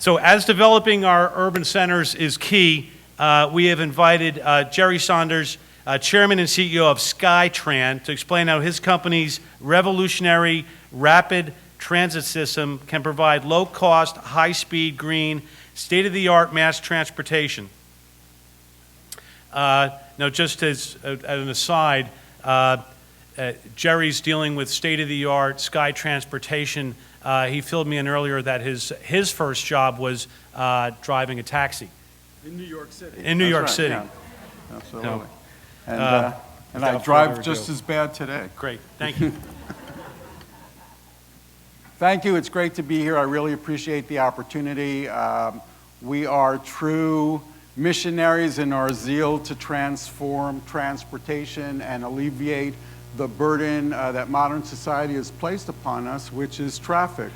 So as developing our urban centers is key, we have invited Jerry Sanders, Chairman and CEO of SkyTran, to explain how his company's revolutionary rapid transit system can provide low-cost, high-speed, green, state-of-the-art mass transportation. Now, just as an aside, Jerry's dealing with state-of-the-art Sky Transportation. He filled me in earlier that his first job was driving a taxi. In New York City. In New York City. Yeah. Absolutely. No. And I drive just as bad today. Great, thank you. Thank you, it's great to be here. I really appreciate the opportunity. We are true missionaries in our zeal to transform transportation and alleviate the burden that modern society has placed upon us, which is traffic.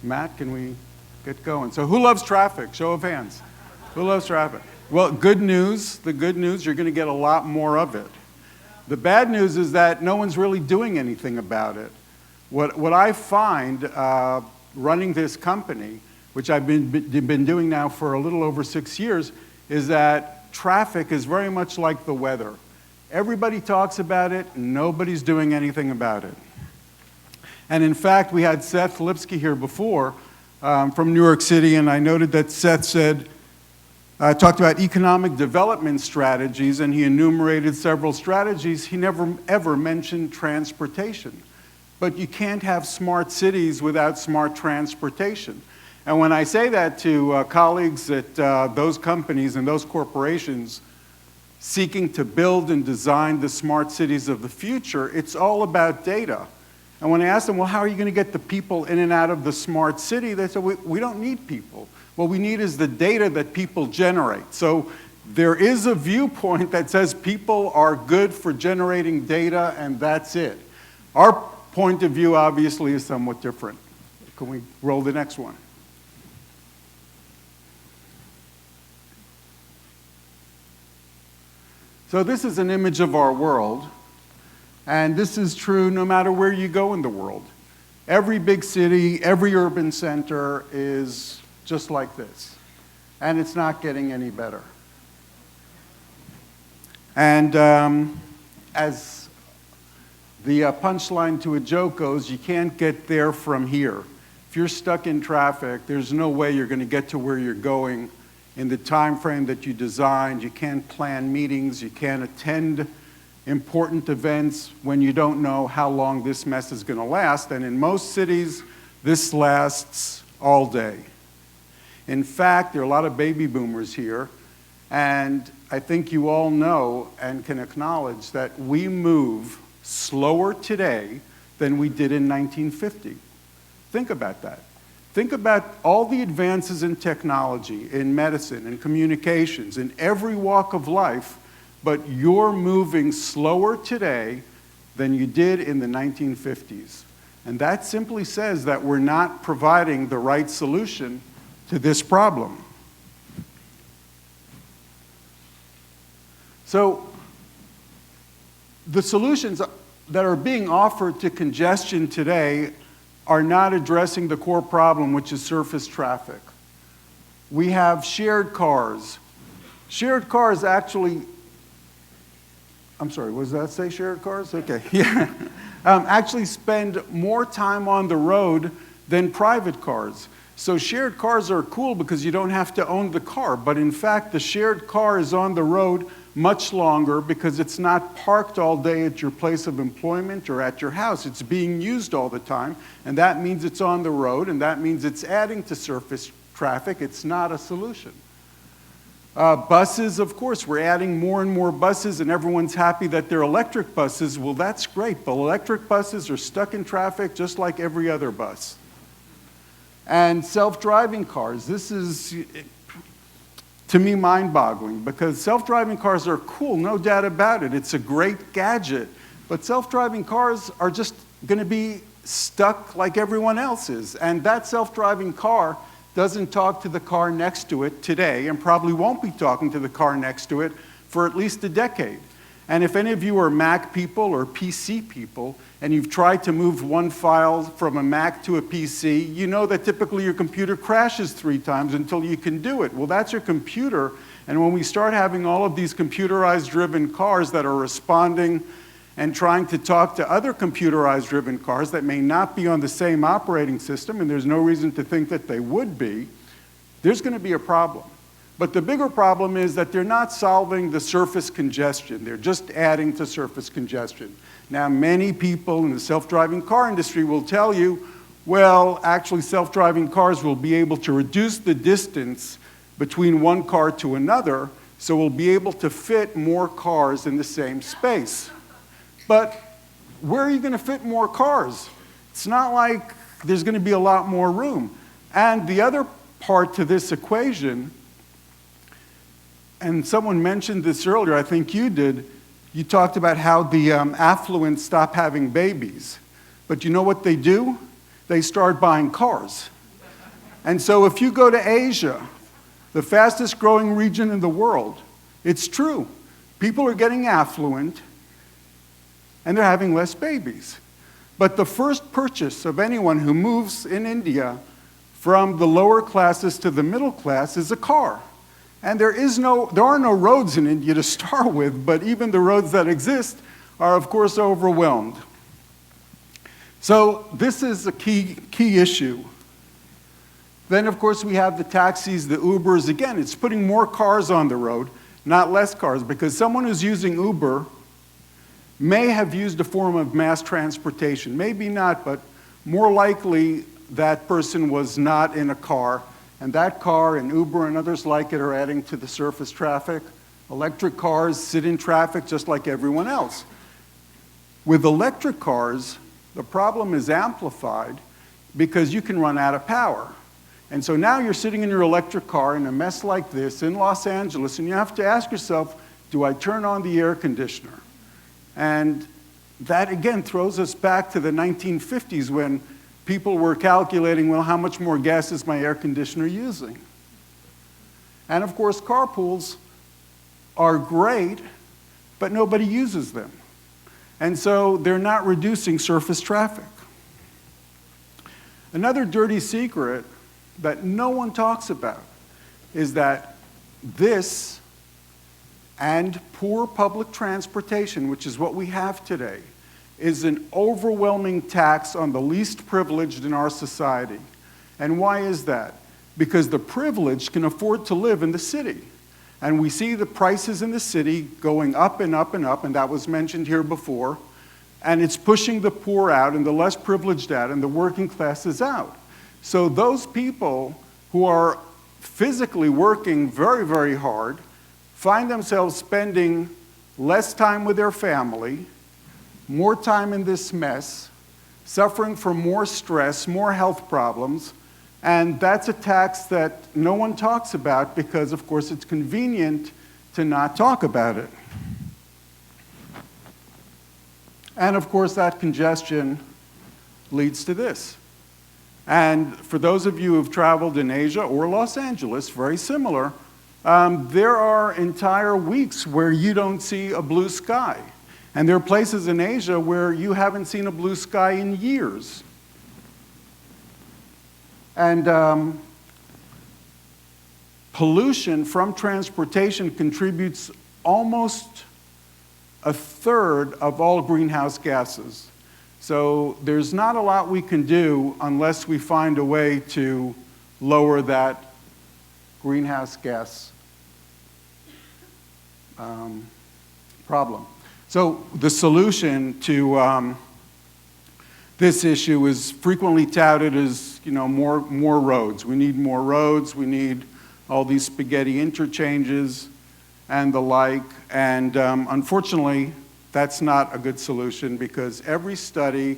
Matt, can we get going? So who loves traffic? Show of hands. Who loves traffic? Well, good news. The good news, you're going to get a lot more of it. The bad news is that no one's really doing anything about it. What I find running this company, which I've been doing now for a little over 6 years, is that traffic is very much like the weather. Everybody talks about it, and nobody's doing anything about it. And in fact, we had Seth Lipsky here before from New York City, and I noted that Seth said, talked about economic development strategies, and he enumerated several strategies. He never ever mentioned transportation. But you can't have smart cities without smart transportation. And when I say that to colleagues at those companies and those corporations seeking to build and design the smart cities of the future, it's all about data. And when I ask them, well, how are you going to get the people in and out of the smart city? They say, we don't need people. What we need is the data that people generate. So there is a viewpoint that says people are good for generating data, and that's it. Our point of view, obviously, is somewhat different. Can we roll the next one? So this is an image of our world, and this is true no matter where you go in the world. Every big city, every urban center is just like this, and it's not getting any better. And as the punchline to a joke goes, you can't get there from here. If you're stuck in traffic, there's no way you're going to get to where you're going in the time frame that you designed. You can't plan meetings. You can't attend important events when you don't know how long this mess is going to last. And in most cities, this lasts all day. In fact, there are a lot of baby boomers here, and I think you all know and can acknowledge that we move slower today than we did in 1950. Think about that. Think about all the advances in technology, in medicine, in communications, in every walk of life, but you're moving slower today than you did in the 1950s. And that simply says that we're not providing the right solution to this problem. So the solutions that are being offered to congestion today are not addressing the core problem, which is surface traffic. We have shared cars. Shared cars actually, I'm sorry, what does that say, shared cars? Okay, yeah. Actually spend more time on the road than private cars. So shared cars are cool because you don't have to own the car, but in fact, the shared car is on the road much longer because it's not parked all day at your place of employment or at your house. It's being used all the time, and that means it's on the road, and that means it's adding to surface traffic. It's not a solution. Buses, of course, we're adding more and more buses, and everyone's happy that they're electric buses. Well, that's great, but electric buses are stuck in traffic just like every other bus. And self-driving cars, this is, to me, mind-boggling, because self-driving cars are cool, no doubt about it. It's a great gadget, but self-driving cars are just going to be stuck like everyone else is. And that self-driving car doesn't talk to the car next to it today, and probably won't be talking to the car next to it for at least a decade. And if any of you are Mac people or PC people, and you've tried to move one file from a Mac to a PC, you know that typically your computer crashes 3 times until you can do it. Well, that's your computer, and when we start having all of these computerized driven cars that are responding and trying to talk to other computerized driven cars that may not be on the same operating system, and there's no reason to think that they would be, there's going to be a problem. But the bigger problem is that they're not solving the surface congestion. They're just adding to surface congestion. Now, many people in the self-driving car industry will tell you, well, actually self-driving cars will be able to reduce the distance between one car to another, so we'll be able to fit more cars in the same space. But where are you going to fit more cars? It's not like there's going to be a lot more room. And the other part to this equation, and someone mentioned this earlier, I think you did, you talked about how the affluent stop having babies. But you know what they do? They start buying cars. And so if you go to Asia, the fastest growing region in the world, it's true. People are getting affluent and they're having less babies. But the first purchase of anyone who moves in India from the lower classes to the middle class is a car. And there are no roads in India to start with, but even the roads that exist are, of course, overwhelmed. So this is a key issue. Then, of course, we have the taxis, the Ubers. Again, it's putting more cars on the road, not less cars, because someone who's using Uber may have used a form of mass transportation. Maybe not, but more likely that person was not in a car. And that car and Uber and others like it are adding to the surface traffic. Electric cars sit in traffic just like everyone else. With electric cars, the problem is amplified because you can run out of power. And so now you're sitting in your electric car in a mess like this in Los Angeles, and you have to ask yourself, do I turn on the air conditioner? And that, again, throws us back to the 1950s when people were calculating, well, how much more gas is my air conditioner using? And of course, carpools are great, but nobody uses them. And so they're not reducing surface traffic. Another dirty secret that no one talks about is that this and poor public transportation, which is what we have today, is an overwhelming tax on the least privileged in our society. And why is that? Because the privileged can afford to live in the city. And we see the prices in the city going up and up and up, and that was mentioned here before. And it's pushing the poor out and the less privileged out and the working classes out. So those people who are physically working very, very hard find themselves spending less time with their family, more time in this mess, suffering from more stress, more health problems, and that's a tax that no one talks about because, of course, it's convenient to not talk about it. And, of course, that congestion leads to this. And for those of you who've traveled in Asia or Los Angeles, very similar, there are entire weeks where you don't see a blue sky. And there are places in Asia where you haven't seen a blue sky in years. And pollution from transportation contributes almost a third of all greenhouse gases. So there's not a lot we can do unless we find a way to lower that greenhouse gas problem. So the solution to this issue is frequently touted as, more roads. We need more roads. We need all these spaghetti interchanges and the like. And unfortunately, that's not a good solution because every study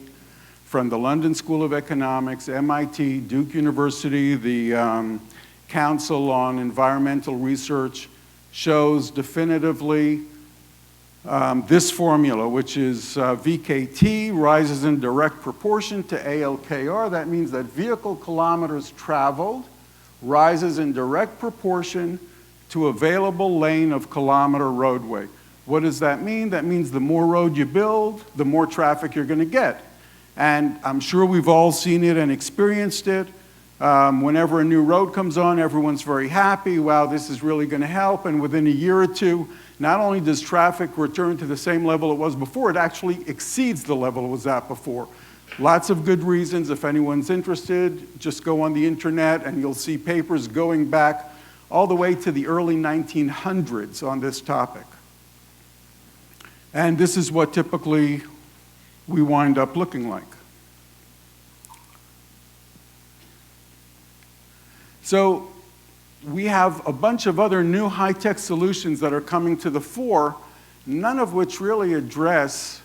from the London School of Economics, MIT, Duke University, the Council on Environmental Research shows definitively this formula, which is VKT, rises in direct proportion to ALKR. That means that vehicle kilometers traveled rises in direct proportion to available lane of kilometer roadway. What does that mean? That means the more road you build, the more traffic you're going to get. And I'm sure we've all seen it and experienced it. Whenever a new road comes on, everyone's very happy. Wow, this is really going to help. And within a year or two, not only does traffic return to the same level it was before, it actually exceeds the level it was at before. Lots of good reasons. If anyone's interested, just go on the internet and you'll see papers going back all the way to the early 1900s on this topic. And this is what typically we wind up looking like. So we have a bunch of other new high-tech solutions that are coming to the fore, none of which really address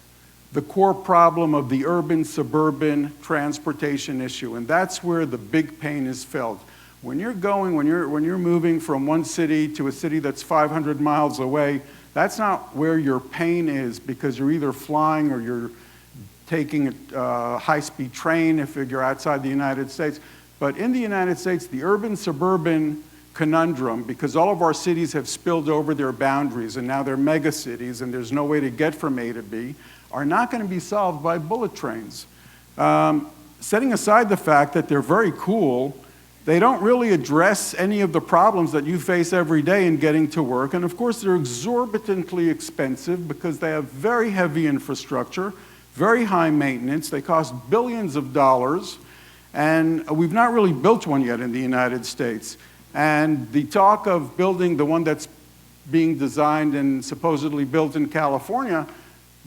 the core problem of the urban-suburban transportation issue, and that's where the big pain is felt. When you're moving from one city to a city that's 500 miles away, that's not where your pain is, because you're either flying or you're taking a high-speed train if you're outside the United States. But in the United States, the urban-suburban conundrum, because all of our cities have spilled over their boundaries and now they're mega cities and there's no way to get from A to B, are not going to be solved by bullet trains. Setting aside the fact that they're very cool, they don't really address any of the problems that you face every day in getting to work. And of course, they're exorbitantly expensive because they have very heavy infrastructure, very high maintenance. They cost billions of dollars. And we've not really built one yet in the United States. And the talk of building the one that's being designed and supposedly built in California,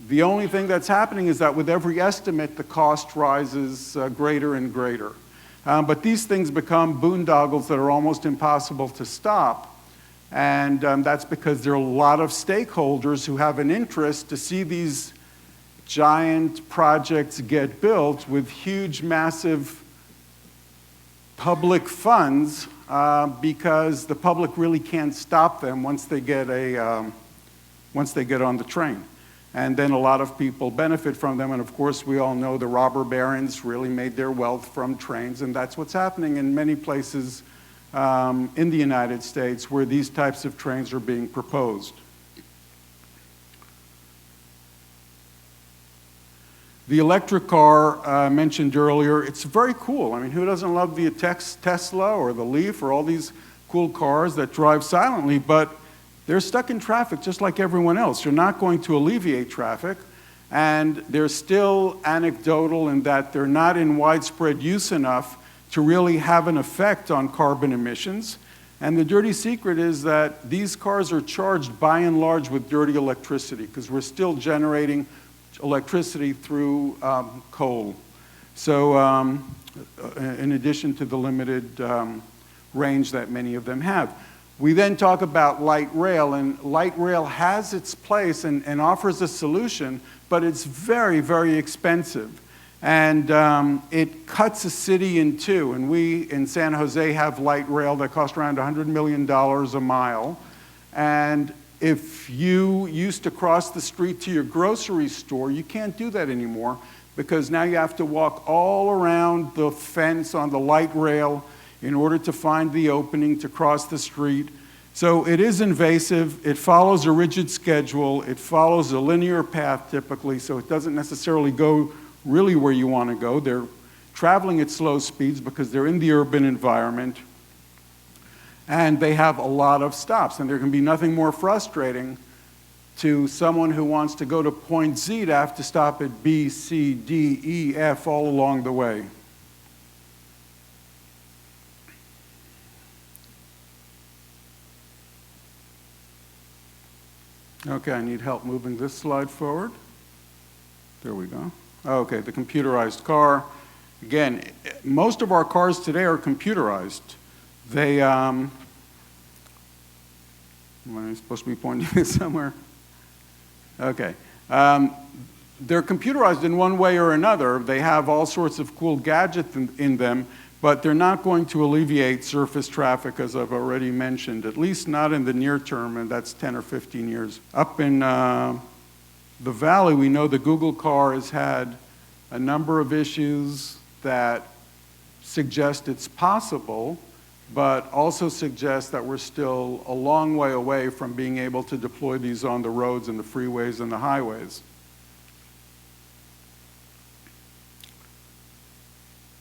the only thing that's happening is that with every estimate, the cost rises greater and greater. But these things become boondoggles that are almost impossible to stop. And that's because there are a lot of stakeholders who have an interest to see these giant projects get built with huge, massive public funds, because the public really can't stop them once they get on the train. And then a lot of people benefit from them, and of course we all know the robber barons really made their wealth from trains, and that's what's happening in many places in the United States where these types of trains are being proposed. The electric car I mentioned earlier, it's very cool. I mean, who doesn't love the Tesla or the Leaf or all these cool cars that drive silently, but they're stuck in traffic just like everyone else. You're not going to alleviate traffic, and they're still anecdotal in that they're not in widespread use enough to really have an effect on carbon emissions. And the dirty secret is that these cars are charged by and large with dirty electricity, because we're still generating electricity through coal. So in addition to the limited range that many of them have. We then talk about light rail, and light rail has its place and offers a solution, but it's very, very expensive. And it cuts a city in two. And we in San Jose have light rail that costs around $100 million a mile. And if you used to cross the street to your grocery store, you can't do that anymore, because now you have to walk all around the fence on the light rail in order to find the opening to cross the street. So it is invasive. It follows a rigid schedule. It follows a linear path typically, so it doesn't necessarily go really where you want to go. They're traveling at slow speeds because they're in the urban environment. And they have a lot of stops, and there can be nothing more frustrating to someone who wants to go to point Z to have to stop at B, C, D, E, F all along the way. Okay, I need help moving this slide forward. There we go. Okay, the computerized car. Again, most of our cars today are computerized. They, am I supposed to be pointing this somewhere? Okay. They're computerized in one way or another. They have all sorts of cool gadgets in them, but they're not going to alleviate surface traffic, as I've already mentioned, at least not in the near term, and that's 10 or 15 years. Up in the valley, we know the Google car has had a number of issues that suggest it's possible but also suggests that we're still a long way away from being able to deploy these on the roads and the freeways and the highways.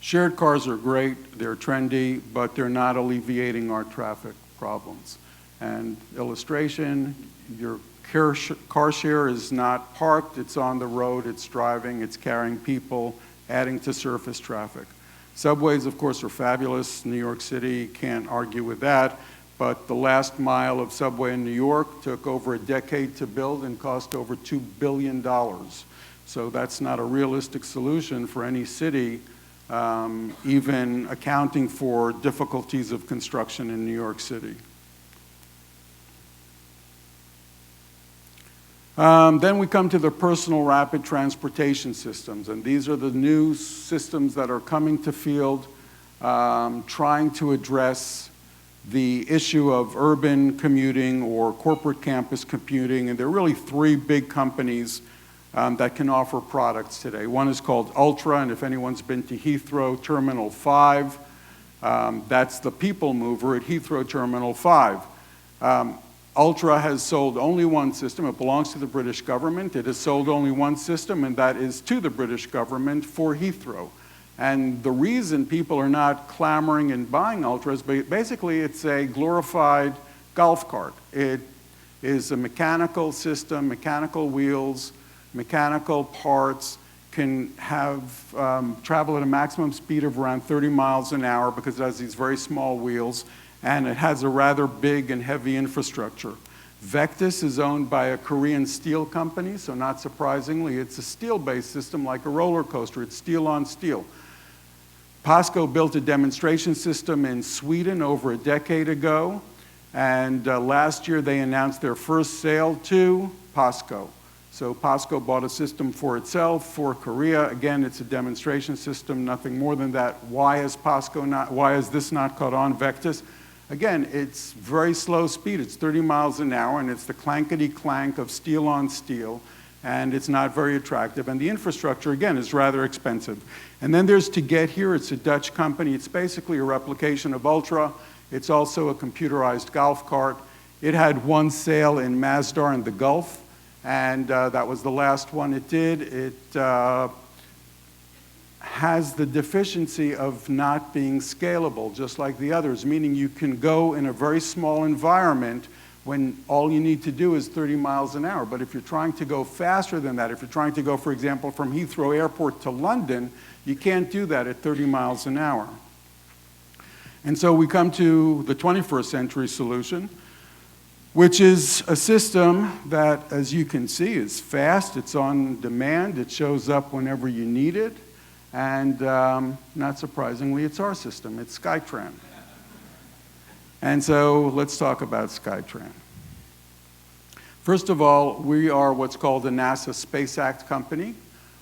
Shared cars are great, they're trendy, but they're not alleviating our traffic problems. And illustration, your car share is not parked, it's on the road, it's driving, it's carrying people, adding to surface traffic. Subways, of course, are fabulous. New York City, can't argue with that. But the last mile of subway in New York took over a decade to build and cost over $2 billion. So that's not a realistic solution for any city, even accounting for difficulties of construction in New York City. Then we come to the personal rapid transportation systems, and these are the new systems that are coming to field, trying to address the issue of urban commuting or corporate campus commuting, and there are really three big companies that can offer products today. One is called Ultra, and if anyone's been to Heathrow Terminal 5, that's the people mover at Heathrow Terminal 5. Ultra has sold only one system. It belongs to the British government. It has sold only one system, and that is to the British government for Heathrow. And the reason people are not clamoring and buying Ultra is basically it's a glorified golf cart. It is a mechanical system, mechanical wheels, mechanical parts, can have travel at a maximum speed of around 30 miles an hour because it has these very small wheels, and it has a rather big and heavy infrastructure. Vectis is owned by a Korean steel company, so not surprisingly, it's a steel-based system like a roller coaster. It's steel on steel. POSCO built a demonstration system in Sweden over a decade ago, and last year they announced their first sale to POSCO. So POSCO bought a system for itself, for Korea. Again, it's a demonstration system, nothing more than that. Why has this not caught on, Vectis? Again, it's very slow speed. It's 30 miles an hour, and it's the clankety clank of steel on steel, and it's not very attractive. And the infrastructure, again, is rather expensive. And then there's To Get Here. It's a Dutch company. It's basically a replication of Ultra. It's also a computerized golf cart. It had one sale in Masdar in the Gulf, and that was the last one it did. It has the deficiency of not being scalable, just like the others, meaning you can go in a very small environment when all you need to do is 30 miles an hour. But if you're trying to go faster than that, if you're trying to go, for example, from Heathrow Airport to London, you can't do that at 30 miles an hour. And so we come to the 21st century solution, which is a system that, as you can see, is fast, it's on demand, it shows up whenever you need it, and not surprisingly, it's our system, it's SkyTran. And so let's talk about SkyTran. First of all, we are what's called a NASA Space Act company.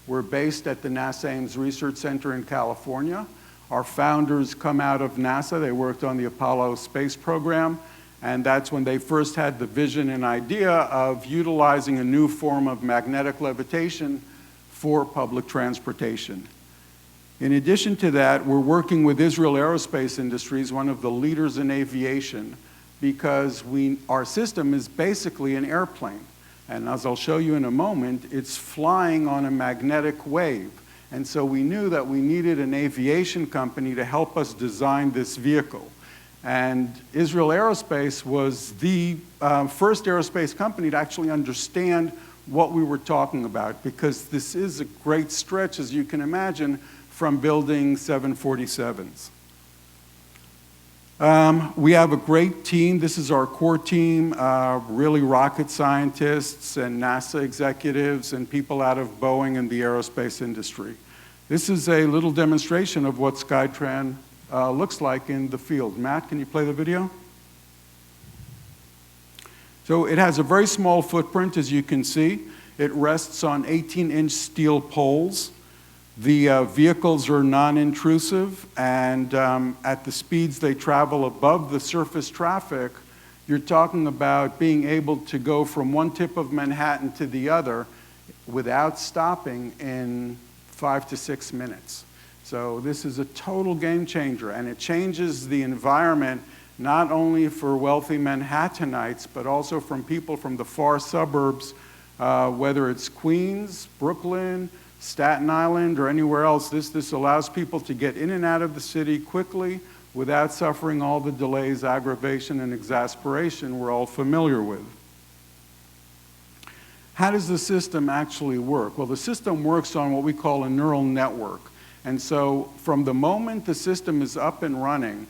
We're based at the NASA Ames Research Center in California. Our founders come out of NASA. They worked on the Apollo space program, and that's when they first had the vision and idea of utilizing a new form of magnetic levitation for public transportation. In addition to that, we're working with Israel Aerospace Industries, one of the leaders in aviation, because our system is basically an airplane. And as I'll show you in a moment, it's flying on a magnetic wave. And so we knew that we needed an aviation company to help us design this vehicle. And Israel Aerospace was the first aerospace company to actually understand what we were talking about, because this is a great stretch, as you can imagine, from building 747s. We have a great team. This is our core team, really rocket scientists and NASA executives and people out of Boeing and the aerospace industry. This is a little demonstration of what SkyTran looks like in the field. Matt, can you play the video? So it has a very small footprint, as you can see. It rests on 18-inch steel poles. The vehicles are non-intrusive, and at the speeds they travel above the surface traffic, you're talking about being able to go from one tip of Manhattan to the other without stopping in 5 to 6 minutes. So this is a total game changer, and it changes the environment not only for wealthy Manhattanites, but also from people from the far suburbs, whether it's Queens, Brooklyn, Staten Island, or anywhere else. This allows people to get in and out of the city quickly without suffering all the delays, aggravation, and exasperation we're all familiar with. How does the system actually work? Well, the system works on what we call a neural network. And so from the moment the system is up and running,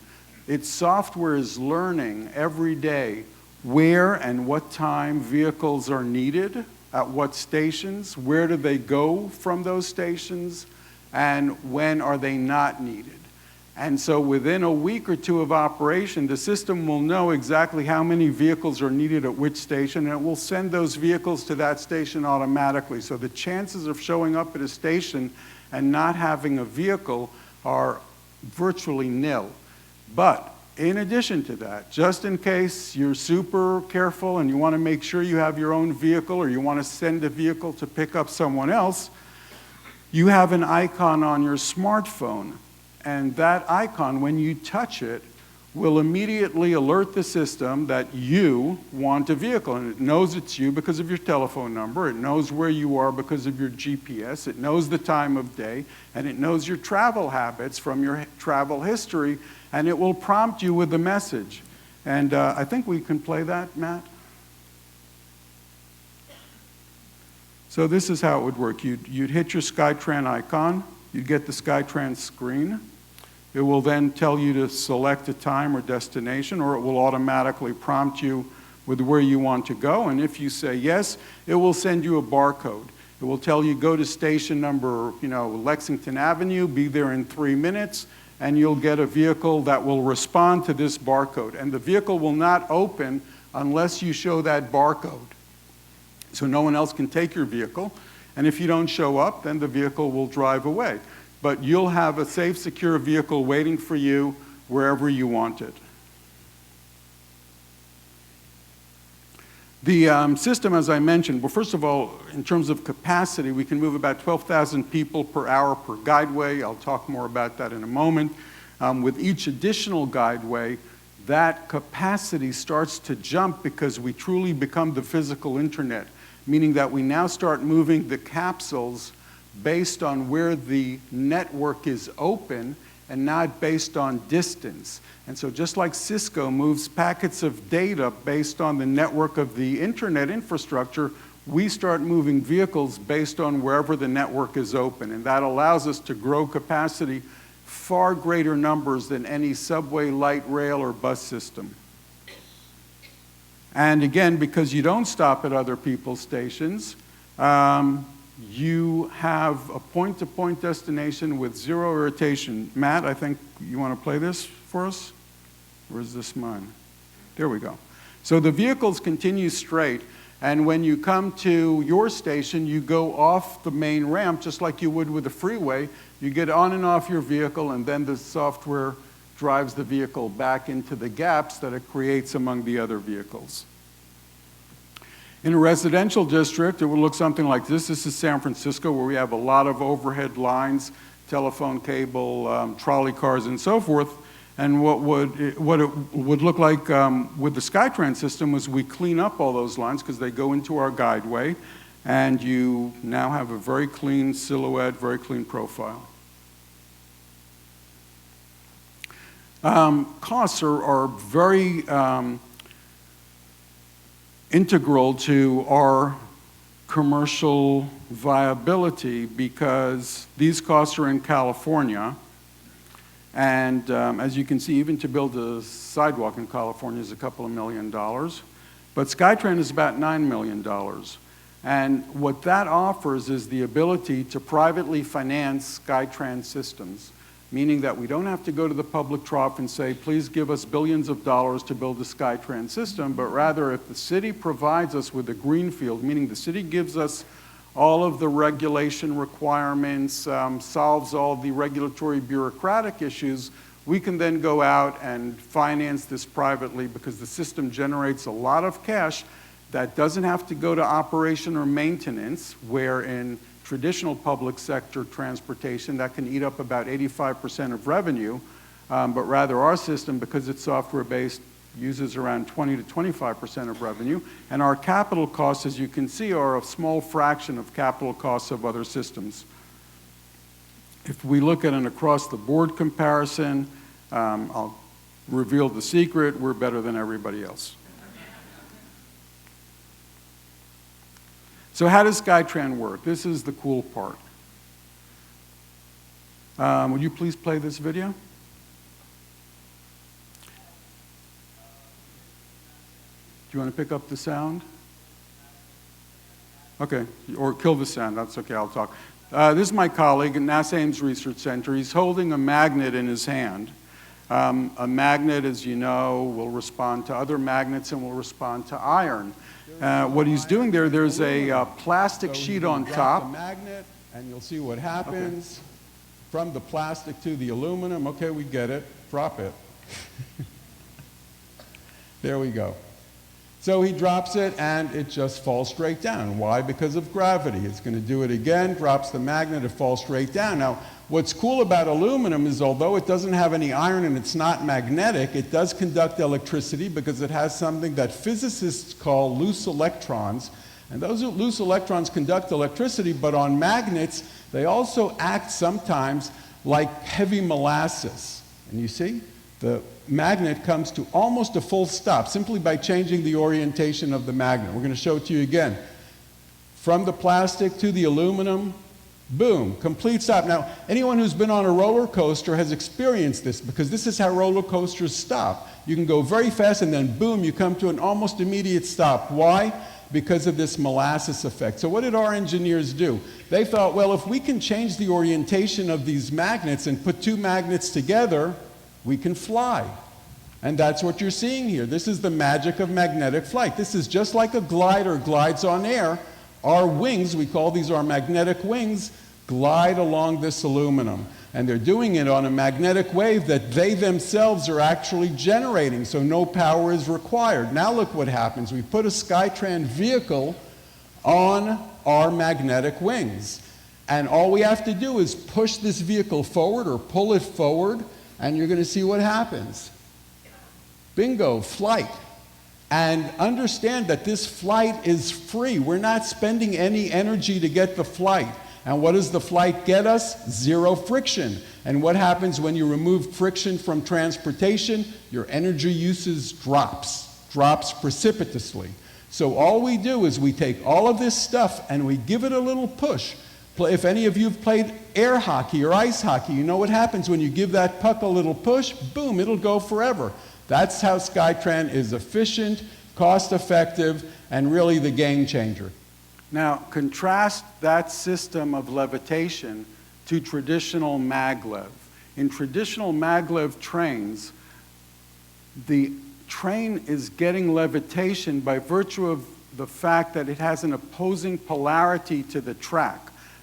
its software is learning every day where and what time vehicles are needed, at what stations, where do they go from those stations, and when are they not needed. And so within a week or two of operation, the system will know exactly how many vehicles are needed at which station, and it will send those vehicles to that station automatically. So the chances of showing up at a station and not having a vehicle are virtually nil. But in addition to that, just in case you're super careful and you want to make sure you have your own vehicle, or you want to send a vehicle to pick up someone else, you have an icon on your smartphone. And that icon, when you touch it, will immediately alert the system that you want a vehicle. And it knows it's you because of your telephone number. It knows where you are because of your GPS. It knows the time of day. And it knows your travel habits from your travel history. And it will prompt you with a message. And I think we can play that, Matt. So this is how it would work. You'd hit your SkyTran icon. You'd get the SkyTran screen. It will then tell you to select a time or destination, or it will automatically prompt you with where you want to go. And if you say yes, it will send you a barcode. It will tell you, go to station number, Lexington Avenue, be there in 3 minutes, and you'll get a vehicle that will respond to this barcode. And the vehicle will not open unless you show that barcode. So no one else can take your vehicle. And if you don't show up, then the vehicle will drive away. But you'll have a safe, secure vehicle waiting for you wherever you want it. The system, as I mentioned, well, first of all, in terms of capacity, we can move about 12,000 people per hour per guideway. I'll talk more about that in a moment. With each additional guideway, that capacity starts to jump because we truly become the physical internet, meaning that we now start moving the capsules based on where the network is open and not based on distance. And so just like Cisco moves packets of data based on the network of the internet infrastructure, we start moving vehicles based on wherever the network is open. And that allows us to grow capacity far greater numbers than any subway, light rail, or bus system. And again, because you don't stop at other people's stations, you have a point-to-point destination with zero irritation. Matt, I think you want to play this for us? Or is this mine? There we go. So the vehicles continue straight, and when you come to your station, you go off the main ramp just like you would with a freeway. You get on and off your vehicle, and then the software drives the vehicle back into the gaps that it creates among the other vehicles. In a residential district, it will look something like this. This is San Francisco, where we have a lot of overhead lines, telephone cable, trolley cars, and so forth. And what it would look like with the SkyTran system was we clean up all those lines because they go into our guideway, and you now have a very clean silhouette, very clean profile. Costs are very integral to our commercial viability because these costs are in California. And as you can see, even to build a sidewalk in California is a couple of $1 million. But SkyTran is about $9 million. And what that offers is the ability to privately finance SkyTran systems, meaning that we don't have to go to the public trough and say, please give us billions of dollars to build a SkyTran system, but rather if the city provides us with a greenfield, meaning the city gives us all of the regulation requirements, solves all the regulatory bureaucratic issues, we can then go out and finance this privately because the system generates a lot of cash that doesn't have to go to operation or maintenance, where in traditional public sector transportation that can eat up about 85% of revenue, but rather our system, because it's software-based, uses around 20 to 25% of revenue, and our capital costs, as you can see, are a small fraction of capital costs of other systems. If we look at an across-the-board comparison, I'll reveal the secret, we're better than everybody else. So how does SkyTran work? This is the cool part. Would you please play this video? Do you want to pick up the sound? Okay, or kill the sound, that's okay, I'll talk. This is my colleague at NASA Ames Research Center. He's holding a magnet in his hand. A magnet, as you know, will respond to other magnets and will respond to iron. What he's doing there's a plastic sheet on top. The magnet, and you'll see what happens. Okay. From the plastic to the aluminum. Okay, we get it. Drop it. There we go. So he drops it, and it just falls straight down. Why? Because of gravity. It's going to do it again, drops the magnet, it falls straight down. Now, what's cool about aluminum is although it doesn't have any iron and it's not magnetic, it does conduct electricity because it has something that physicists call loose electrons. And those loose electrons conduct electricity, but on magnets, they also act sometimes like heavy molasses. And you see? The magnet comes to almost a full stop simply by changing the orientation of the magnet. We're going to show it to you again. From the plastic to the aluminum, boom, complete stop. Now, anyone who's been on a roller coaster has experienced this because this is how roller coasters stop. You can go very fast and then boom, you come to an almost immediate stop. Why? Because of this molasses effect. So what did our engineers do? They thought, well, if we can change the orientation of these magnets and put two magnets together, we can fly. And that's what you're seeing here. This is the magic of magnetic flight. This is just like a glider glides on air. Our wings, we call these our magnetic wings, glide along this aluminum. And they're doing it on a magnetic wave that they themselves are actually generating, so no power is required. Now look what happens. We put a SkyTran vehicle on our magnetic wings. And all we have to do is push this vehicle forward or pull it forward, and you're going to see what happens. Bingo, flight. And understand that this flight is free. We're not spending any energy to get the flight. And what does the flight get us? Zero friction. And what happens when you remove friction from transportation? Your energy usage drops precipitously. So all we do is we take all of this stuff and we give it a little push. If any of you have played air hockey or ice hockey, you know what happens when you give that puck a little push, boom, it'll go forever. That's how SkyTran is efficient, cost-effective, and really the game changer. Now, contrast that system of levitation to traditional maglev. In traditional maglev trains, the train is getting levitation by virtue of the fact that it has an opposing polarity to the track.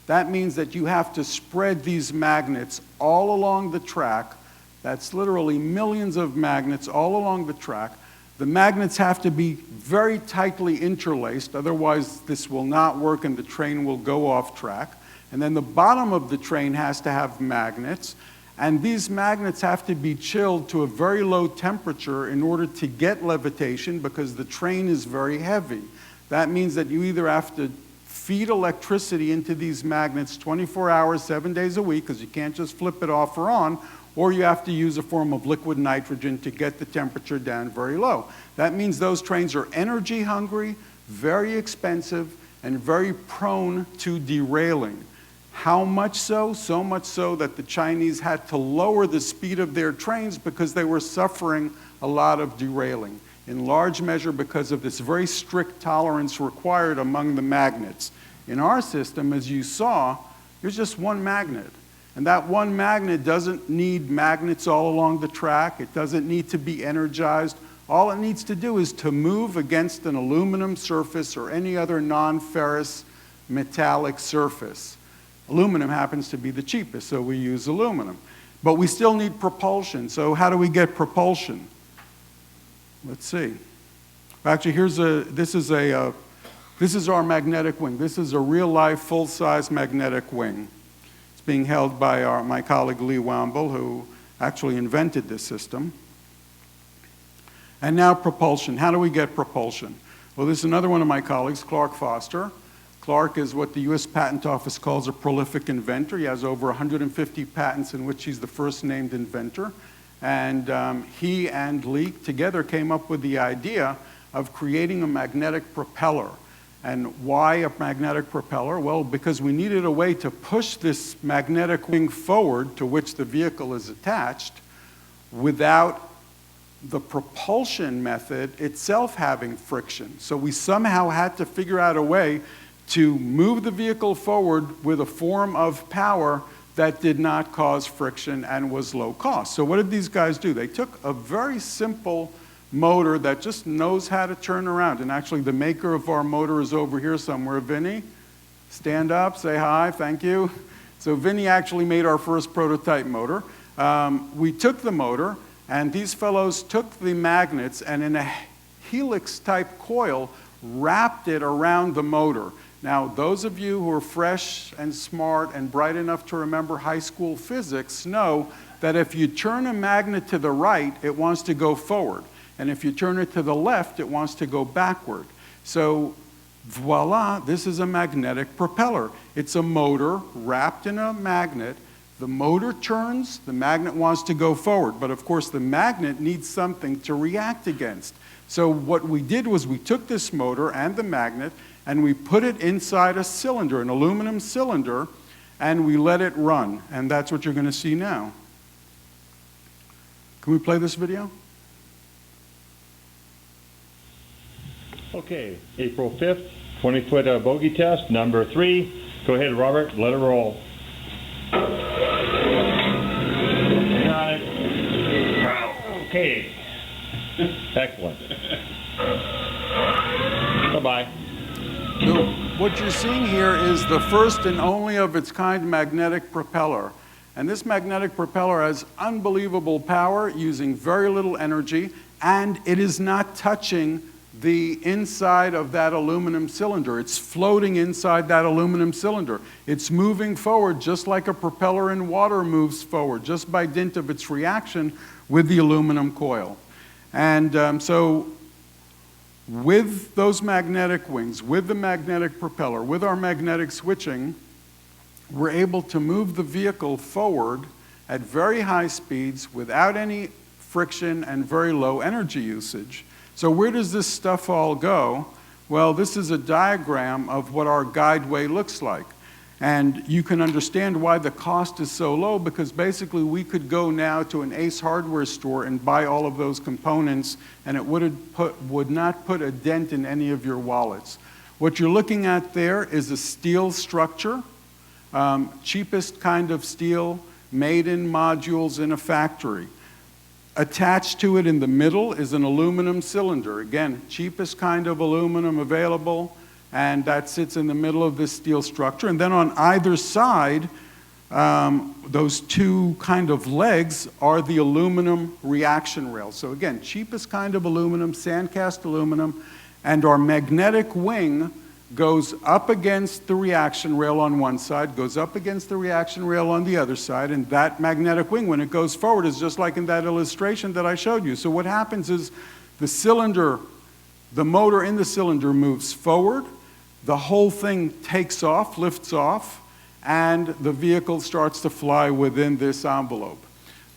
That means that you have to spread these magnets all along the track. That's literally millions of magnets all along the track. The magnets have to be very tightly interlaced, otherwise this will not work and the train will go off track. And then the bottom of the train has to have magnets, and these magnets have to be chilled to a very low temperature in order to get levitation because the train is very heavy. That means that you either have to feed electricity into these magnets 24 hours, 7 days a week, because you can't just flip it off or on, or you have to use a form of liquid nitrogen to get the temperature down very low. That means those trains are energy hungry, very expensive, and very prone to derailing. How much so? So much so that the Chinese had to lower the speed of their trains because they were suffering a lot of derailing, in large measure because of this very strict tolerance required among the magnets. In our system, as you saw, there's just one magnet. And that one magnet doesn't need magnets all along the track. It doesn't need to be energized. All it needs to do is to move against an aluminum surface or any other non-ferrous metallic surface. Aluminum happens to be the cheapest, so we use aluminum. But we still need propulsion. So how do we get propulsion? Let's see. Actually, this is a This is our magnetic wing. This is a real-life, full-size magnetic wing. It's being held by my colleague Lee Wamble, who actually invented this system. And now propulsion. How do we get propulsion? Well, this is another one of my colleagues, Clark Foster. Clark is what the U.S. Patent Office calls a prolific inventor. He has over 150 patents in which he's the first named inventor. And he and Lee together came up with the idea of creating a magnetic propeller. And why a magnetic propeller? Well, because we needed a way to push this magnetic wing forward to which the vehicle is attached without the propulsion method itself having friction. So we somehow had to figure out a way to move the vehicle forward with a form of power that did not cause friction and was low cost. So what did these guys do? They took a very simple motor that just knows how to turn around. And actually the maker of our motor is over here somewhere. Vinny, stand up, say hi, thank you. So Vinny actually made our first prototype motor. We took the motor, and these fellows took the magnets and in a helix-type coil wrapped it around the motor. Now, those of you who are fresh and smart and bright enough to remember high school physics know that if you turn a magnet to the right, it wants to go forward. And if you turn it to the left, it wants to go backward. So, voila, this is a magnetic propeller. It's a motor wrapped in a magnet. The motor turns, the magnet wants to go forward. But of course, the magnet needs something to react against. So what we did was we took this motor and the magnet and we put it inside a cylinder, an aluminum cylinder, and we let it run. And that's what you're going to see now. Can we play this video? Okay, April 5th, 20-foot bogey test, number 3. Go ahead, Robert, let it roll. Got it. Okay. Excellent. Bye-bye. So what you're seeing here is the first and only of its kind magnetic propeller. And this magnetic propeller has unbelievable power using very little energy, and it is not touching the inside of that aluminum cylinder. It's floating inside that aluminum cylinder. It's moving forward just like a propeller in water moves forward, just by dint of its reaction with the aluminum coil. And so with those magnetic wings, with the magnetic propeller, with our magnetic switching, we're able to move the vehicle forward at very high speeds without any friction and very low energy usage. So where does this stuff all go? Well, this is a diagram of what our guideway looks like. And you can understand why the cost is so low, because basically we could go now to an Ace Hardware store and buy all of those components, and it would not put a dent in any of your wallets. What you're looking at there is a steel structure, cheapest kind of steel, made in modules in a factory. Attached to it in the middle is an aluminum cylinder. Again, cheapest kind of aluminum available, and that sits in the middle of this steel structure. And then on either side, those two kind of legs are the aluminum reaction rails. So again, cheapest kind of aluminum, sand-cast aluminum, and our magnetic wing goes up against the reaction rail on one side, goes up against the reaction rail on the other side, and that magnetic wing, when it goes forward, is just like in that illustration that I showed you. So what happens is the cylinder, the motor in the cylinder moves forward, the whole thing takes off, lifts off, and the vehicle starts to fly within this envelope.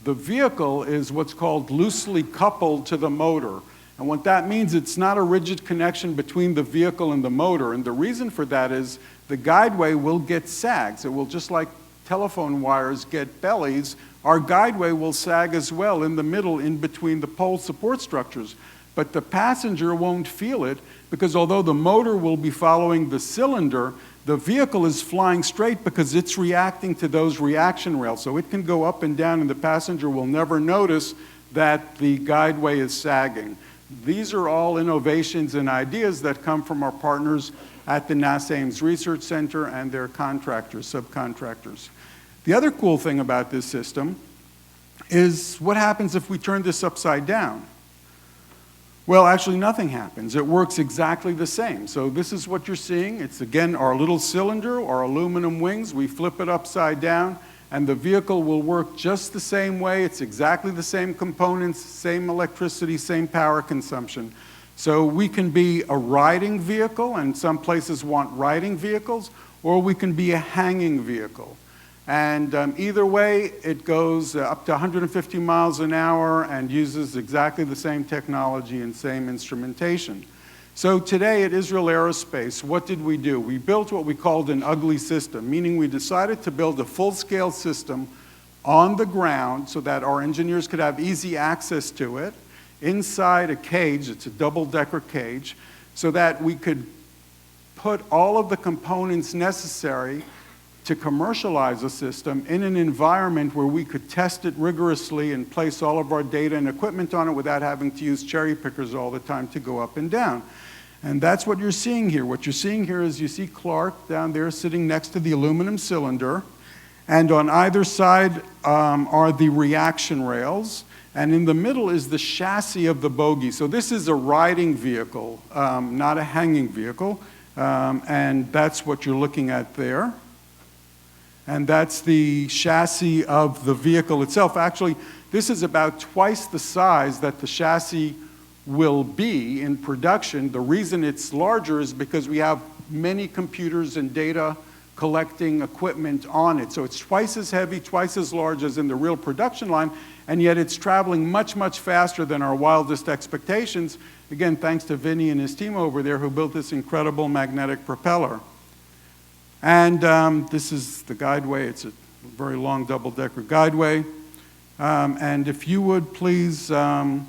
The vehicle is what's called loosely coupled to the motor. And what that means, it's not a rigid connection between the vehicle and the motor. And the reason for that is the guideway will get sags. It will, just like telephone wires get bellies, our guideway will sag as well in the middle, in between the pole support structures. But the passenger won't feel it, because although the motor will be following the cylinder, the vehicle is flying straight because it's reacting to those reaction rails. So it can go up and down, and the passenger will never notice that the guideway is sagging. These are all innovations and ideas that come from our partners at the NASA Ames Research Center and their contractors, subcontractors. The other cool thing about this system is what happens if we turn this upside down. Well, actually nothing happens. It works exactly the same. So this is what you're seeing. It's again our little cylinder, our aluminum wings. We flip it upside down and the vehicle will work just the same way. It's exactly the same components, same electricity, same power consumption. So we can be a riding vehicle, and some places want riding vehicles, or we can be a hanging vehicle. And either way, it goes up to 150 miles an hour and uses exactly the same technology and same instrumentation. So today at Israel Aerospace, what did we do? We built what we called an ugly system, meaning we decided to build a full-scale system on the ground so that our engineers could have easy access to it, inside a cage, it's a double-decker cage, so that we could put all of the components necessary to commercialize a system in an environment where we could test it rigorously and place all of our data and equipment on it without having to use cherry pickers all the time to go up and down. And that's what you're seeing here. What you're seeing here is you see Clark down there sitting next to the aluminum cylinder, and on either side are the reaction rails, and in the middle is the chassis of the bogie. So this is a riding vehicle, not a hanging vehicle, and that's what you're looking at there. And that's the chassis of the vehicle itself. Actually, this is about twice the size that the chassis will be in production. The reason it's larger is because we have many computers and data collecting equipment on it. So it's twice as heavy, twice as large as in the real production line, and yet it's traveling much, much faster than our wildest expectations. Again, thanks to Vinny and his team over there who built this incredible magnetic propeller. And this is the guideway. It's a very long double-decker guideway. And if you would please, in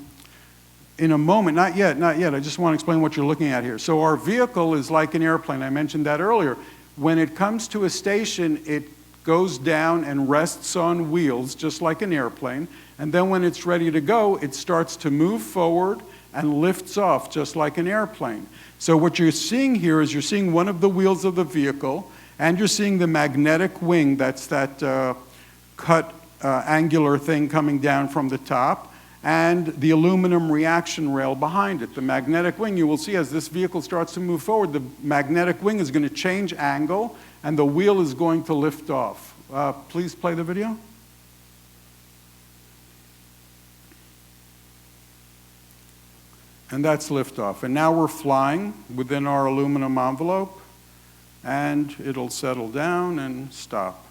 a moment, not yet, I just want to explain what you're looking at here. So our vehicle is like an airplane. I mentioned that earlier. When it comes to a station, it goes down and rests on wheels, just like an airplane. And then when it's ready to go, it starts to move forward and lifts off, just like an airplane. So what you're seeing here is you're seeing one of the wheels of the vehicle, and you're seeing the magnetic wing, that's that cut angular thing coming down from the top, and the aluminum reaction rail behind it. The magnetic wing, you will see as this vehicle starts to move forward, the magnetic wing is going to change angle, and the wheel is going to lift off. Please play the video. And that's liftoff. And now we're flying within our aluminum envelope, and it'll settle down and stop.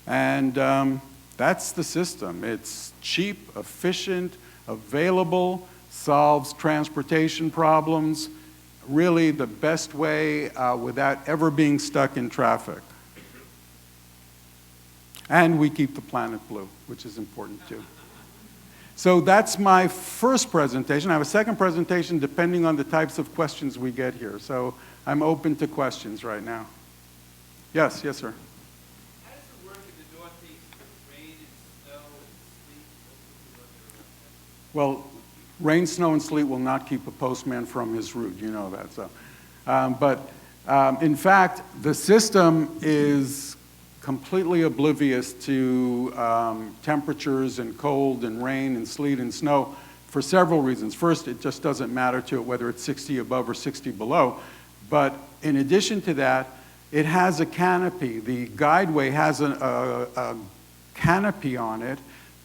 And that's the system. It's cheap, efficient, available, solves transportation problems, really the best way without ever being stuck in traffic. And we keep the planet blue, which is important too. So that's my first presentation. I have a second presentation depending on the types of questions we get here. So I'm open to questions right now. Yes, sir. How does it work in the Northeast with rain and snow and sleet? Well, rain, snow, and sleet will not keep a postman from his route. You know that. So, in fact, the system is completely oblivious to temperatures and cold and rain and sleet and snow for several reasons. First, it just doesn't matter to it whether it's 60 above or 60 below. But in addition to that, it has a canopy. The guideway has a canopy on it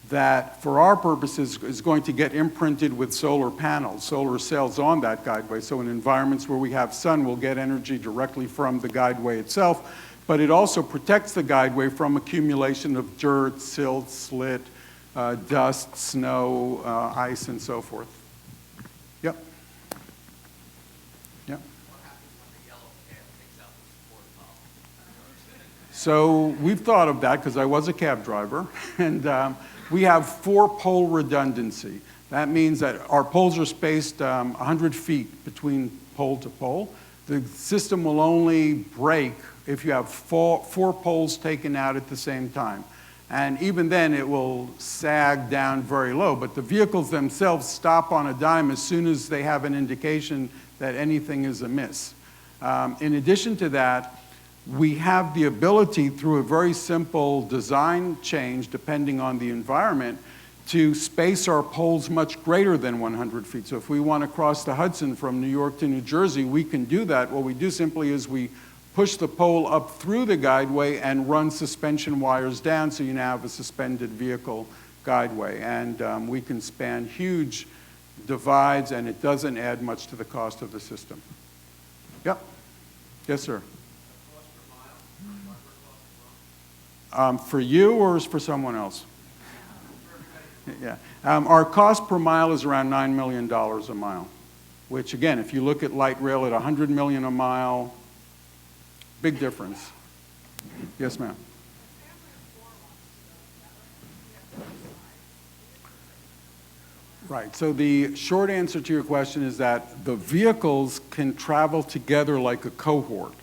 that, for our purposes, is going to get imprinted with solar panels, solar cells on that guideway. So in environments where we have sun, we'll get energy directly from the guideway itself. But it also protects the guideway from accumulation of dirt, silt, slit, dust, snow, ice, and so forth. Yep. Yep. What happens when the yellow cab takes out the support pole? So we've thought of that because I was a cab driver, and we have 4-pole redundancy. That means that our poles are spaced 100 feet between pole to pole. The system will only break if you have four poles taken out at the same time. And even then, it will sag down very low. But the vehicles themselves stop on a dime as soon as they have an indication that anything is amiss. In addition to that, we have the ability, through a very simple design change, depending on the environment, to space our poles much greater than 100 feet. So if we want to cross the Hudson from New York to New Jersey, we can do that. What we do simply is we push the pole up through the guideway and run suspension wires down, so you now have a suspended vehicle guideway. And we can span huge divides, and it doesn't add much to the cost of the system. Yep. Yes, sir. For you or for someone else? Yeah. Our cost per mile is around $9 million a mile, which again, if you look at light rail at $100 million a mile, big difference. Yes, ma'am. Right, so the short answer to your question is that the vehicles can travel together like a cohort.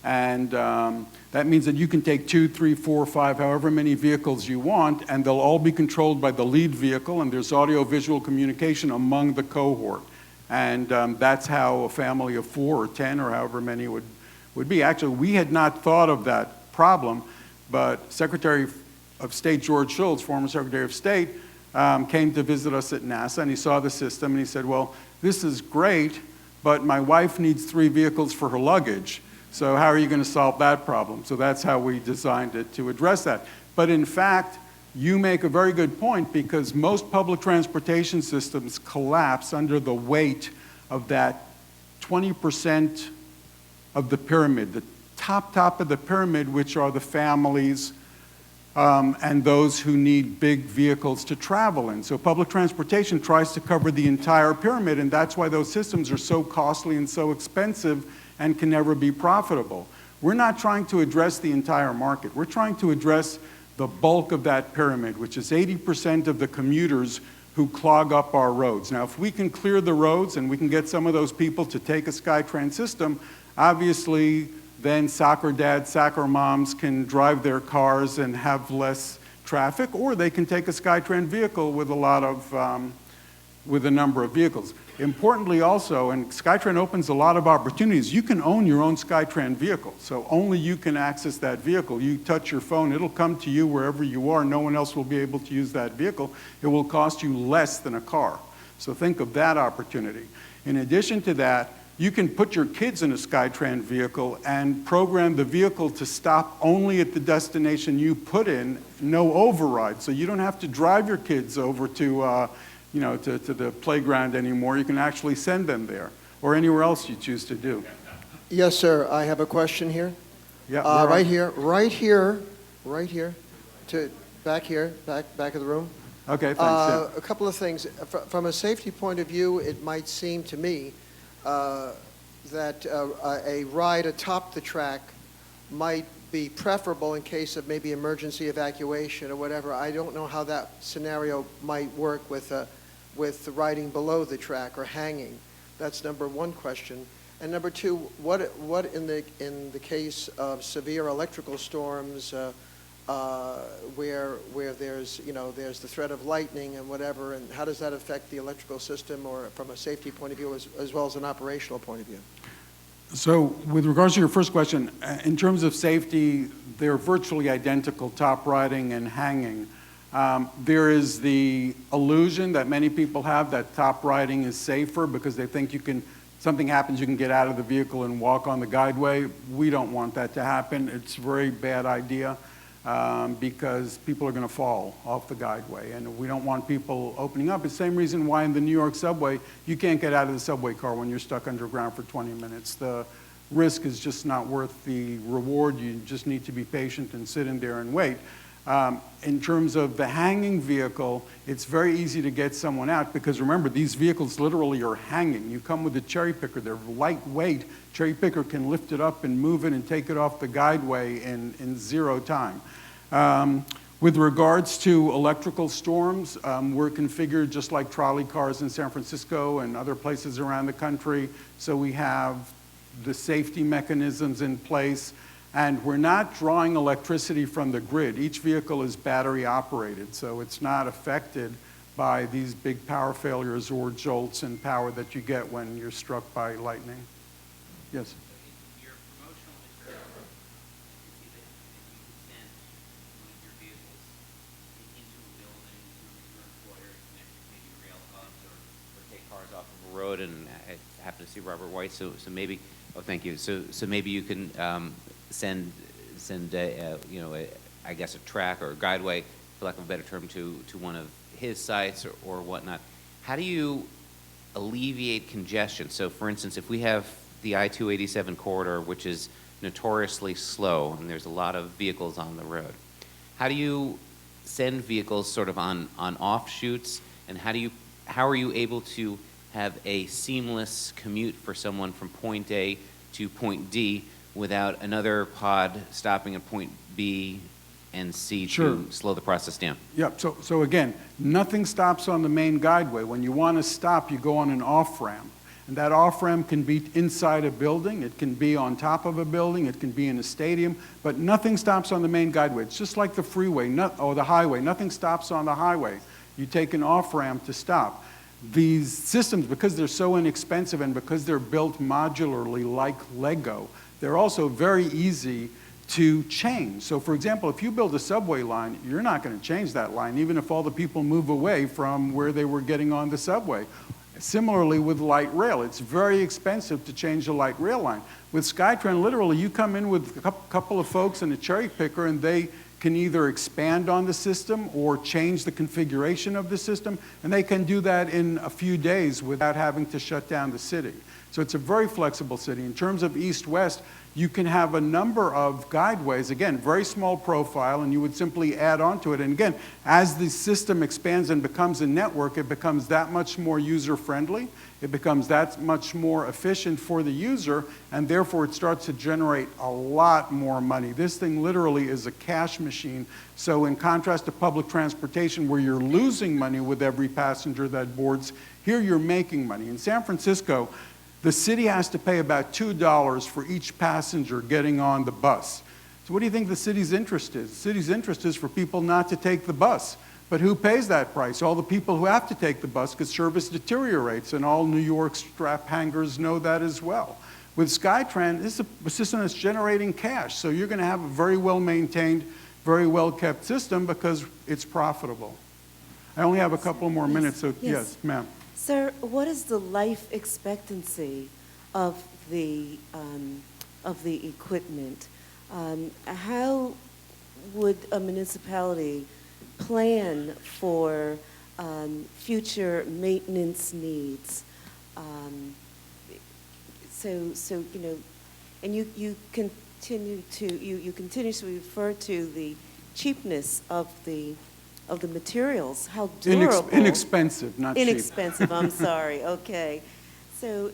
And that means that you can take 2, 3, 4, 5, however many vehicles you want, and they'll all be controlled by the lead vehicle, and there's audio-visual communication among the cohort. And that's how a family of 4 or 10 or however many would be. Actually, we had not thought of that problem, but Secretary of State George Shultz, former Secretary of State, came to visit us at NASA, and he saw the system, and he said, well, this is great, but my wife needs 3 vehicles for her luggage. So how are you going to solve that problem? So that's how we designed it to address that. But in fact, you make a very good point, because most public transportation systems collapse under the weight of that 20% of the pyramid, the top of the pyramid, which are the families and those who need big vehicles to travel in. So public transportation tries to cover the entire pyramid, and that's why those systems are so costly and so expensive and can never be profitable. We're not trying to address the entire market. We're trying to address the bulk of that pyramid, which is 80% of the commuters who clog up our roads. Now, if we can clear the roads and we can get some of those people to take a SkyTran system, obviously then soccer dads, soccer moms can drive their cars and have less traffic, or they can take a SkyTran vehicle with a number of vehicles. Importantly also, and SkyTran opens a lot of opportunities, you can own your own SkyTran vehicle. So only you can access that vehicle. You touch your phone, it'll come to you wherever you are. No one else will be able to use that vehicle. It will cost you less than a car. So think of that opportunity. In addition to that, you can put your kids in a SkyTran vehicle and program the vehicle to stop only at the destination you put in, no override. So you don't have to drive your kids over to the playground anymore. You can actually send them there or anywhere else you choose to do. Yes, sir. I have a question here. Yeah, right here, back of the room. Okay, thanks. Yeah. A couple of things. From a safety point of view, it might seem to me that a ride atop the track might be preferable in case of maybe emergency evacuation or whatever. I don't know how that scenario might work with riding below the track or hanging. That's number one question. And number two, what in the case of severe electrical storms where there's the threat of lightning and whatever, and how does that affect the electrical system, or from a safety point of view as well as an operational point of view? So with regards to your first question, in terms of safety, they're virtually identical, top riding and hanging. There is the illusion that many people have that top riding is safer because they think something happens, you can get out of the vehicle and walk on the guideway. We don't want that to happen. It's a very bad idea because people are going to fall off the guideway, and we don't want people opening up. It's the same reason why in the New York subway, you can't get out of the subway car when you're stuck underground for 20 minutes. The risk is just not worth the reward. You just need to be patient and sit in there and wait. In terms of the hanging vehicle, it's very easy to get someone out because remember, these vehicles literally are hanging. You come with a cherry picker, they're lightweight. Cherry picker can lift it up and move it and take it off the guideway in 0 time. With regards to electrical storms, we're configured just like trolley cars in San Francisco and other places around the country. So we have the safety mechanisms in place. And we're not drawing electricity from the grid. Each vehicle is battery operated, so it's not affected by these big power failures or jolts in power that you get when you're struck by lightning. Yes? In your promotional material, you see that you send one of your vehicles into a building to return cars off of a road, and I happen to see Robert White, so maybe, oh, thank you. So maybe you can send I guess a track or a guideway, for lack of a better term, to one of his sites or whatnot. How do you alleviate congestion? So, for instance, if we have the I-287 corridor, which is notoriously slow, and there's a lot of vehicles on the road, how do you send vehicles sort of on offshoots, and how are you able to have a seamless commute for someone from point A to point D without another pod stopping at point B and C to slow the process down? Yep, so again, nothing stops on the main guideway. When you want to stop, you go on an off-ramp. And that off-ramp can be inside a building, it can be on top of a building, it can be in a stadium, but nothing stops on the main guideway. It's just like the freeway or the highway. Nothing stops on the highway. You take an off-ramp to stop. These systems, because they're so inexpensive and because they're built modularly like Lego, they're also very easy to change. So for example, if you build a subway line, you're not going to change that line, even if all the people move away from where they were getting on the subway. Similarly with light rail, it's very expensive to change a light rail line. With SkyTran, literally, you come in with a couple of folks and a cherry picker, and they can either expand on the system or change the configuration of the system, and they can do that in a few days without having to shut down the city. So it's a very flexible city. In terms of east-west, you can have a number of guideways, again, very small profile, and you would simply add on to it. And again, as the system expands and becomes a network, it becomes that much more user-friendly, it becomes that much more efficient for the user, and therefore it starts to generate a lot more money. This thing literally is a cash machine. So in contrast to public transportation, where you're losing money with every passenger that boards, here you're making money. In San Francisco, the city has to pay about $2 for each passenger getting on the bus. So what do you think the city's interest is? The city's interest is for people not to take the bus. But who pays that price? All the people who have to take the bus because service deteriorates, and all New York strap hangers know that as well. With SkyTran, this is a system that's generating cash, so you're going to have a very well-maintained, very well-kept system because it's profitable. I only have a couple more minutes, so yes, ma'am. Sir, what is the life expectancy of the equipment? How would a municipality plan for future maintenance needs? So you know, and you continuously refer to the cheapness of the materials, how durable. Inexpensive, not cheap. Inexpensive, I'm sorry, okay. So,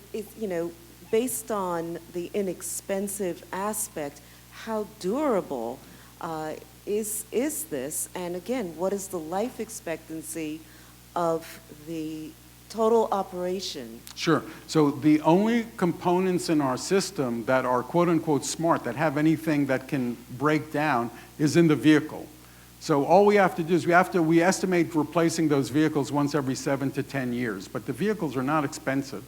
based on the inexpensive aspect, how durable is this? And again, what is the life expectancy of the total operation? Sure. So the only components in our system that are quote-unquote smart, that have anything that can break down, is in the vehicle. So all we have to do is we estimate replacing those vehicles once every 7 to 10 years, but the vehicles are not expensive.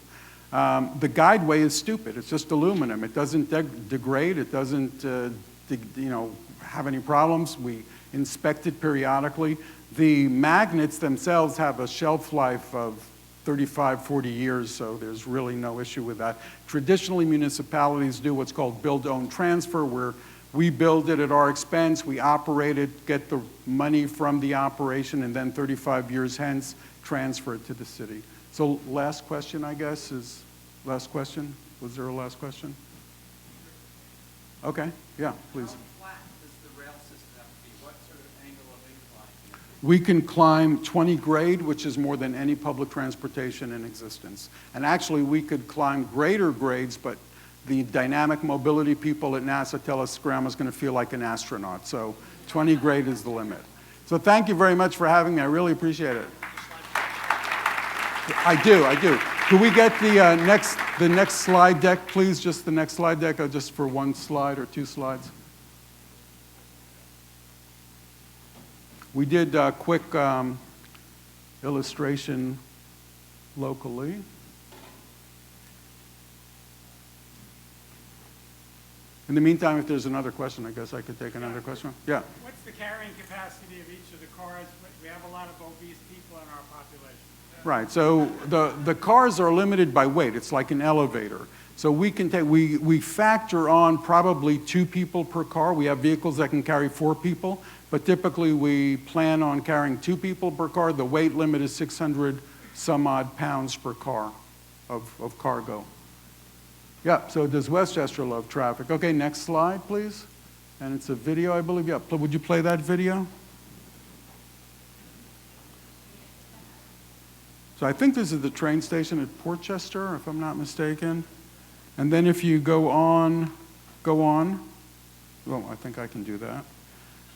The guideway is stupid. It's just aluminum. It doesn't degrade. It doesn't have any problems. We inspect it periodically. The magnets themselves have a shelf life of 35, 40 years, so there's really no issue with that. Traditionally, municipalities do what's called build, own, transfer, where we build it at our expense, we operate it, get the money from the operation, and then 35 years hence, transfer it to the city. So last question, I guess, is last question? Was there a last question? Okay, yeah, please. How flat does the rail system have to be? What sort of angle of incline? We can climb 20 grade, which is more than any public transportation in existence. And actually, we could climb greater grades, but the dynamic mobility people at NASA tell us Grandma's going to feel like an astronaut. So 20 grade is the limit. So thank you very much for having me. I really appreciate it. I do. Could we get the next slide deck, please? Just the next slide deck, just for one slide or two slides. We did a quick illustration locally. In the meantime, if there's another question, I guess I could take another question. Yeah. What's the carrying capacity of each of the cars? We have a lot of obese people in our population. Right, so the cars are limited by weight. It's like an elevator. So we can take, we factor on probably 2 people per car. We have vehicles that can carry 4 people, but typically we plan on carrying 2 people per car. The weight limit is 600 some odd pounds per car of cargo. Yeah, so does Westchester love traffic? Okay, next slide, please. And it's a video, I believe. Yeah, would you play that video? So I think this is the train station at Portchester, if I'm not mistaken. And then if you go on. Oh, I think I can do that.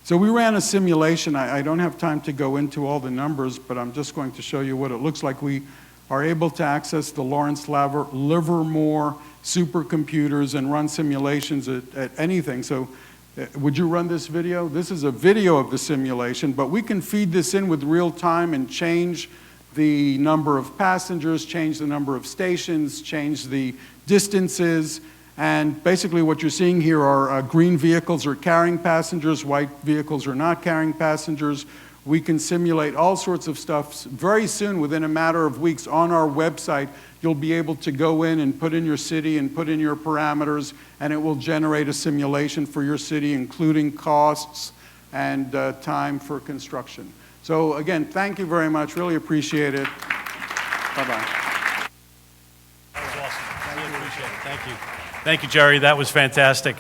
So we ran a simulation. I don't have time to go into all the numbers, but I'm just going to show you what it looks like. We are able to access the Lawrence Livermore supercomputers and run simulations at anything. So would you run this video? This is a video of the simulation, but we can feed this in with real time and change the number of passengers, change the number of stations, change the distances, and basically what you're seeing here are green vehicles are carrying passengers, white vehicles are not carrying passengers. We can simulate all sorts of stuff. Very soon, within a matter of weeks, on our website, you'll be able to go in and put in your city and put in your parameters, and it will generate a simulation for your city, including costs and time for construction. So again, thank you very much. Really appreciate it. Bye-bye. That was awesome. Really appreciate it. Thank you. Thank you, Jerry. That was fantastic.